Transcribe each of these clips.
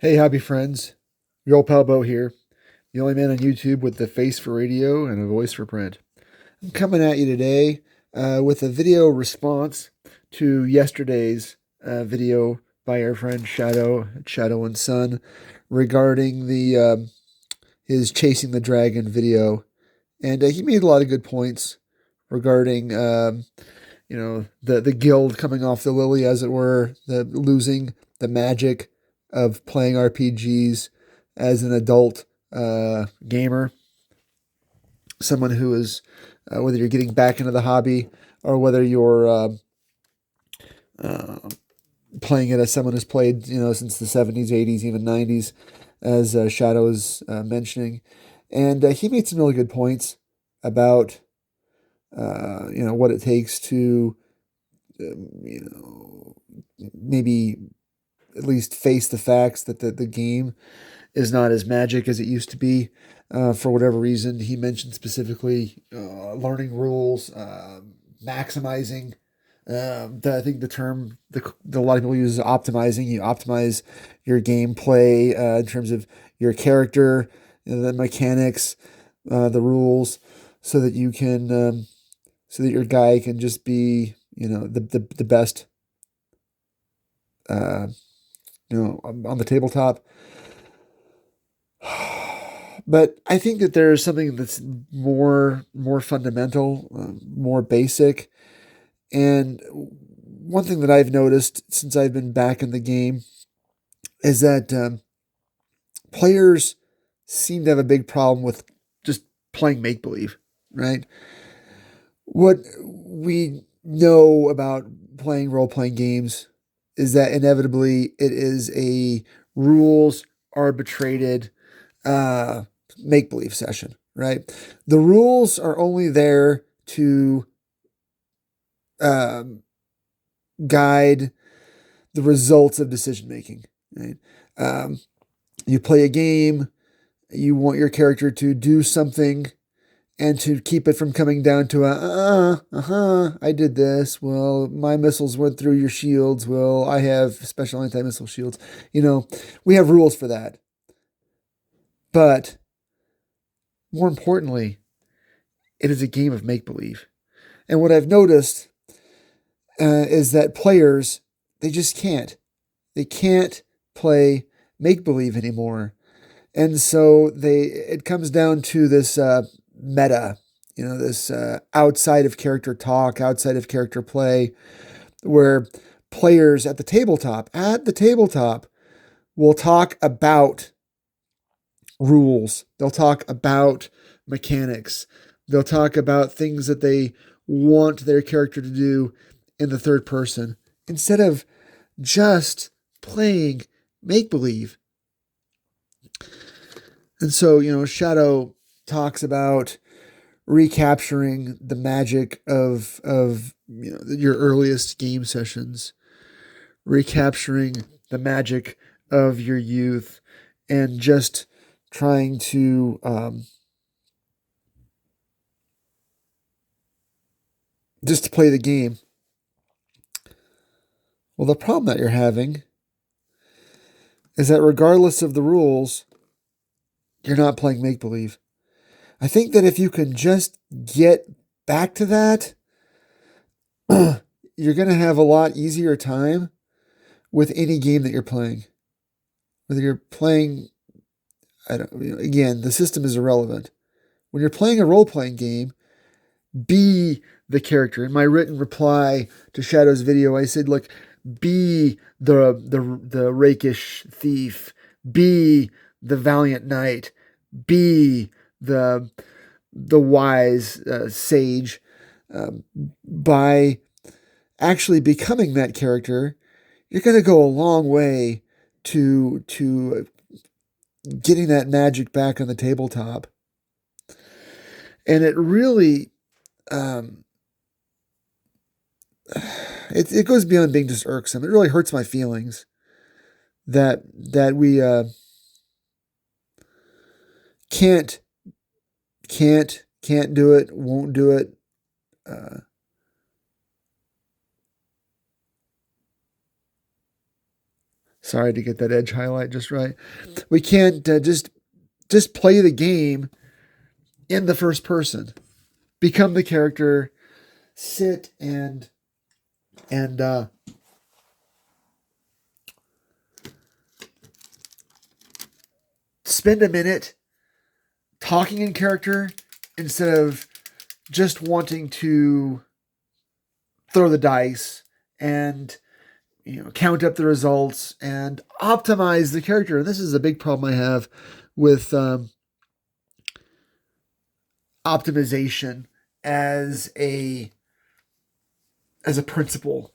Hey, hobby friends. Your old pal Bo here, the only man on YouTube with the face for radio and a voice for print. I'm coming at you today with a video response to yesterday's video by our friend Shadow and Son, regarding the his chasing the dragon video, and he made a lot of good points regarding the guild coming off the lily, as it were, the losing the magic of playing RPGs as an adult gamer, someone who is whether you're getting back into the hobby or whether you're uh, playing it as someone who's played since the 70s, 80s, even 90s, as Shadow is mentioning, and he made some really good points about what it takes to maybe at least face the facts that the game is not as magic as it used to be. For whatever reason, he mentioned specifically learning rules, maximizing. I think the term a lot of people use is optimizing. You optimize your gameplay in terms of your character, the mechanics, the rules, so that you can, so that your guy can just be, the best, uh, on the tabletop. But I think that there's something that's more fundamental, more basic. And one thing that I've noticed since I've been back in the game is that players seem to have a big problem with just playing make believe, right? What we know about playing role playing games is that inevitably it is a rules arbitrated uh, make believe session, right? The rules are only there to um, guide the results of decision making, right? Um, you play a game, you want your character to do something and to keep it from coming down to I did this. Well, my missiles went through your shields. Well, I have special anti-missile shields. We have rules for that. But more importantly, it is a game of make believe. And what I've noticed is that players, they just can't. They can't play make believe anymore. And so it comes down to this meta, this outside of character talk, outside of character play, where players at the tabletop, will talk about rules. They'll talk about mechanics. They'll talk about things that they want their character to do in the third person instead of just playing make believe. And so, Shadow talks about recapturing the magic of your earliest game sessions, recapturing the magic of your youth, and trying to just to play the game. Well, the problem that you're having is that regardless of the rules, you're not playing make believe. I think that if you can just get back to that, you're going to have a lot easier time with any game that you're playing. Whether you're playing, I don't, again, the system is irrelevant. When you're playing a role playing game, be the character. In my written reply to Shadow's video, I said, look, be the rakish thief, be the valiant knight, be the wise sage. By actually becoming that character, you're going to go a long way to getting that magic back on the tabletop. And it really um, it goes beyond being just irksome. It really hurts my feelings that we can't can't do it, won't do it. Uh, Sorry to get that edge highlight just right. We can't just play the game in the first person. Become the character, sit and spend a minute talking in character instead of just wanting to throw the dice and count up the results and optimize the character. And this is a big problem I have with optimization as a principle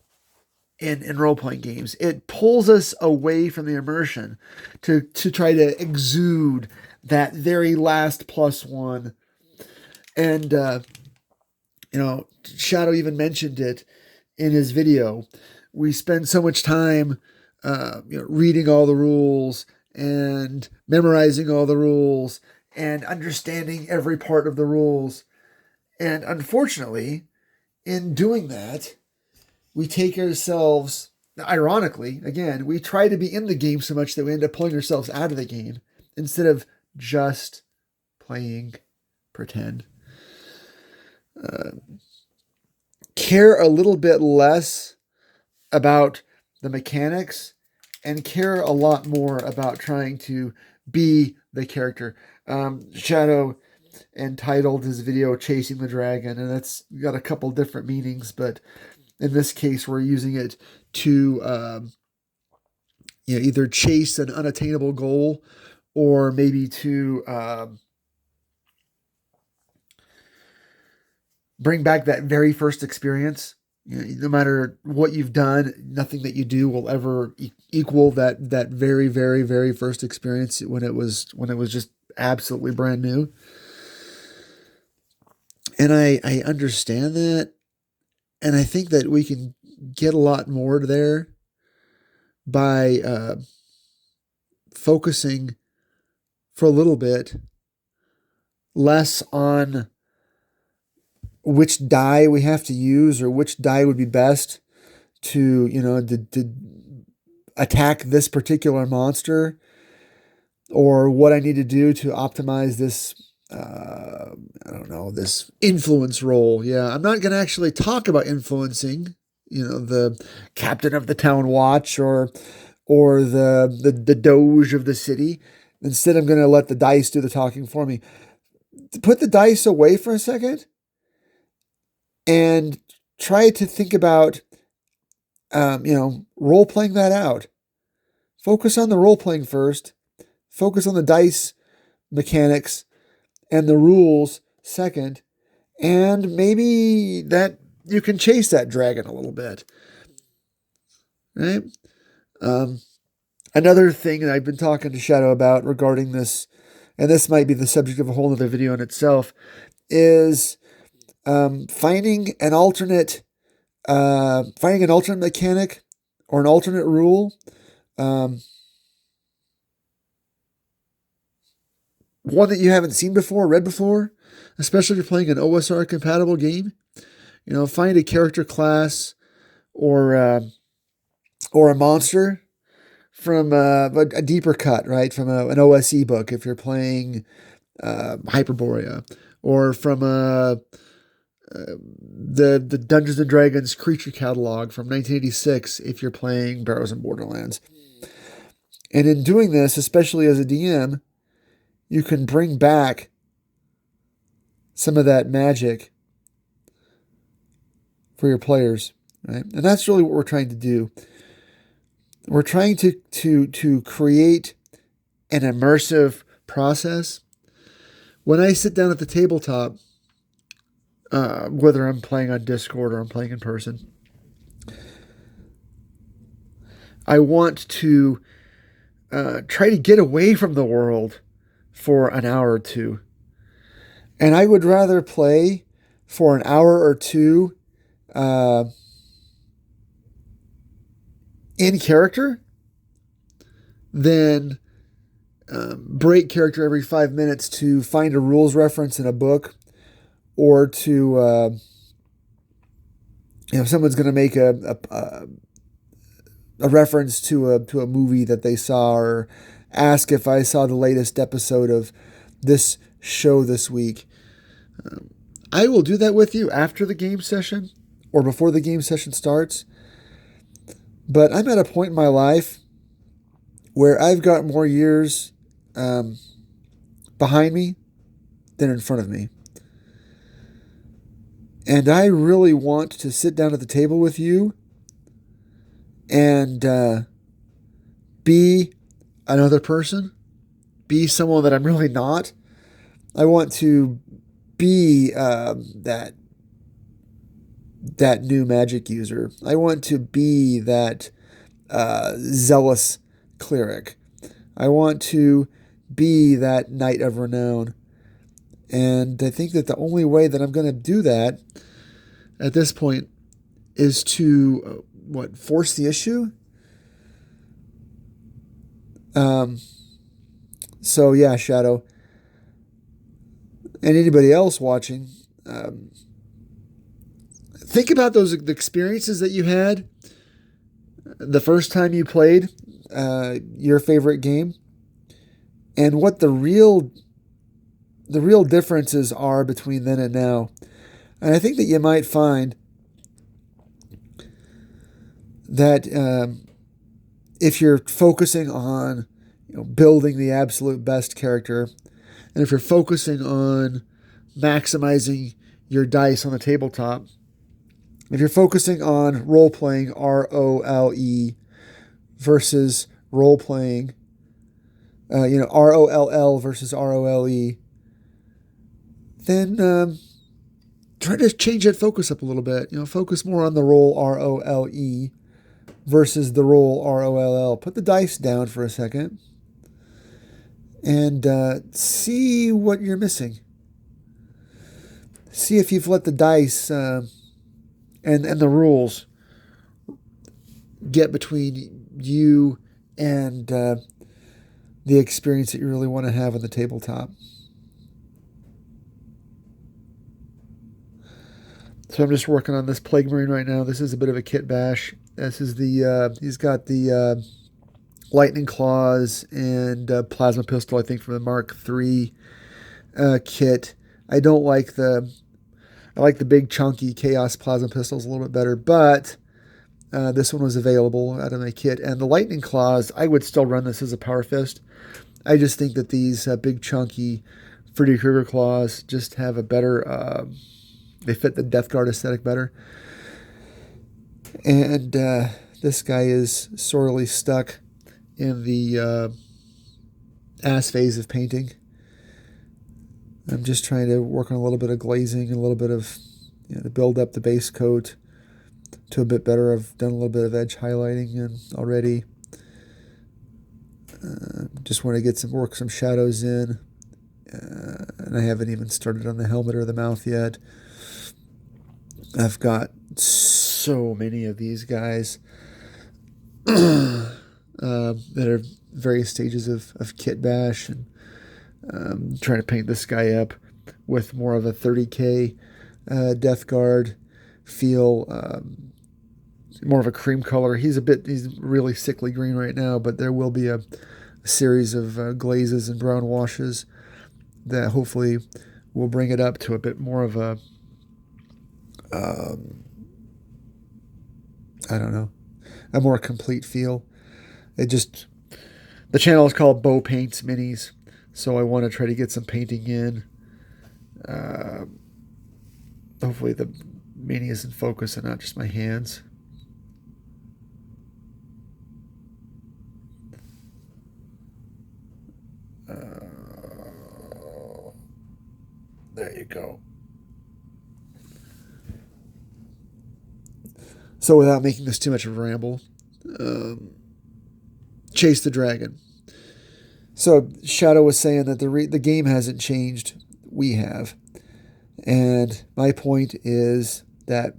in role-playing games. It pulls us away from the immersion to try to exude that very last +1. And Shadow even mentioned it in his video. We spend so much time reading all the rules and memorizing all the rules and understanding every part of the rules. And unfortunately, in doing that, we take ourselves, ironically, again, we try to be in the game so much that we end up pulling ourselves out of the game instead of just playing pretend. Care a little bit less about the mechanics and care a lot more about trying to be the character. Shadow entitled his video Chasing the Dragon, and that's got a couple different meanings, but in this case, we're using it to either chase an unattainable goal or maybe to bring back that very first experience. No matter what you've done, nothing that you do will ever equal that very, very, very first experience when it was just absolutely brand new. And I understand that, and I think that we can get a lot more there by focusing for a little bit less on which die we have to use or which die would be best to attack this particular monster, or what I need to do to optimize this this influence roll. Yeah, I'm not going to actually talk about influencing the captain of the town watch or the doge of the city. Instead, I'm going to let the dice do the talking for me. Put the dice away for a second and try to think about, role playing that out. Focus on the role playing first. Focus on the dice mechanics and the rules second. And maybe that you can chase that dragon a little bit. Right? Another thing that I've been talking to Shadow about regarding this, and this might be the subject of a whole other video in itself, is finding an alternate mechanic or an alternate rule. One that you haven't seen before, read before, especially if you're playing an OSR compatible game. Find a character class or a monster from a deeper cut, right? From an OSE book if you're playing Hyperborea, or from the Dungeons and Dragons creature catalog from 1986 if you're playing Barrows and Borderlands. And in doing this, especially as a DM, you can bring back some of that magic for your players, right? And that's really what we're trying to do. We're trying to create an immersive process. When I sit down at the tabletop, whether I'm playing on Discord or I'm playing in person, I want to try to get away from the world for an hour or two. And I would rather play for an hour or two in character than break character every 5 minutes to find a rules reference in a book, or to if someone's going to make a a reference to a movie that they saw, or ask if I saw the latest episode of this show this week. I will do that with you after the game session or before the game session starts. But I'm at a point in my life where I've got more years behind me than in front of me. And I really want to sit down at the table with you and be another person, be someone that I'm really not. I want to be that new magic user. I want to be that zealous cleric. I want to be that knight of renown. And I think that the only way that I'm going to do that at this point is to, force the issue? So yeah, Shadow. And anybody else watching, think about those experiences that you had the first time you played your favorite game, and what the real differences are between then and now. And I think that you might find that if you're focusing on building the absolute best character, and if you're focusing on maximizing your dice on the tabletop, if you're focusing on role-playing, R-O-L-E, versus role-playing, R-O-L-L versus R-O-L-E, then try to change that focus up a little bit. Focus more on the role R-O-L-E versus the role R-O-L-L. Put the dice down for a second and see what you're missing. See if you've let the dice and the rules get between you and the experience that you really want to have on the tabletop. So I'm just working on this Plague Marine right now. This is a bit of a kit bash. This is he's got the Lightning Claws and Plasma Pistol, I think, from the Mark III kit. I like the big chunky Chaos Plasma Pistols a little bit better, but this one was available out of my kit. And the Lightning Claws, I would still run this as a Power Fist. I just think that these big chunky Freddy Krueger Claws just have a better... they fit the Death Guard aesthetic better. And this guy is sorely stuck in the ass phase of painting. I'm just trying to work on a little bit of glazing and a little bit of, to build up the base coat to a bit better. I've done a little bit of edge highlighting and already. Just want to get some shadows in. And I haven't even started on the helmet or the mouth yet. I've got so many of these guys that are various stages of kit bash, and trying to paint this guy up with more of a 30K Death Guard feel, more of a cream color. He's really sickly green right now, but there will be a series of glazes and brown washes that hopefully will bring it up to a bit more of a a more complete feel. The channel is called Bo Paints Minis, so I want to try to get some painting in. Hopefully the mini is in focus and not just my hands. There you go. So without making this too much of a ramble, Chase the Dragon. So Shadow was saying that the game hasn't changed. We have. And my point is that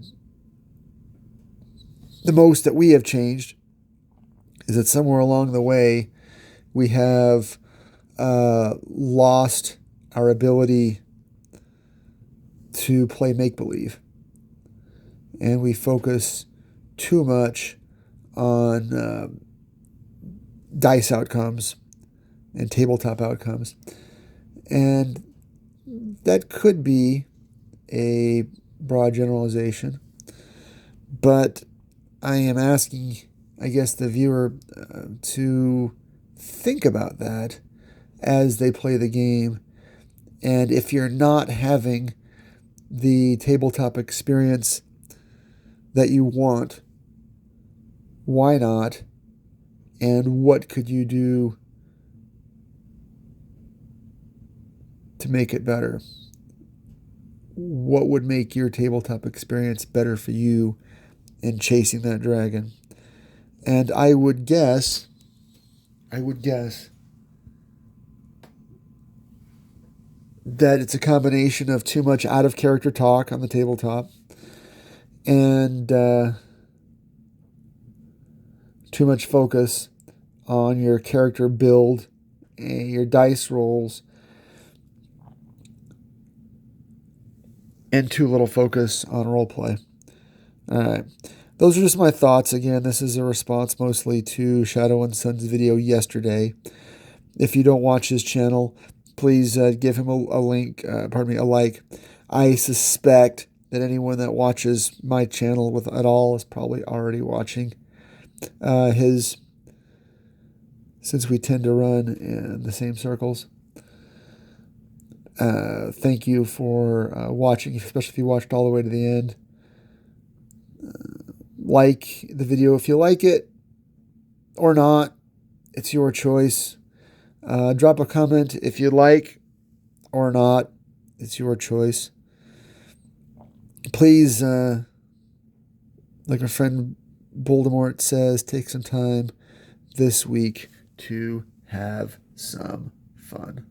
the most that we have changed is that somewhere along the way we have lost our ability to play make-believe. And we focus too much on dice outcomes and tabletop outcomes. And that could be a broad generalization, but I am asking, I guess, the viewer to think about that as they play the game. And if you're not having the tabletop experience that you want, why not? And what could you do to make it better? What would make your tabletop experience better for you in chasing that dragon? And I would guess that it's a combination of too much out of character talk on the tabletop and too much focus on your character build and your dice rolls, and too little focus on roleplay. All right. Those are just my thoughts. Again, this is a response mostly to Shadow and Sun's video yesterday. If you don't watch his channel, please give him a like. I suspect that anyone that watches my channel at all is probably already watching his, since we tend to run in the same circles. Thank you for watching, especially if you watched all the way to the end. Like the video if you like it or not. It's your choice. Drop a comment if you like or not. It's your choice. Please, like my friend Voldemort says, take some time this week to have some fun.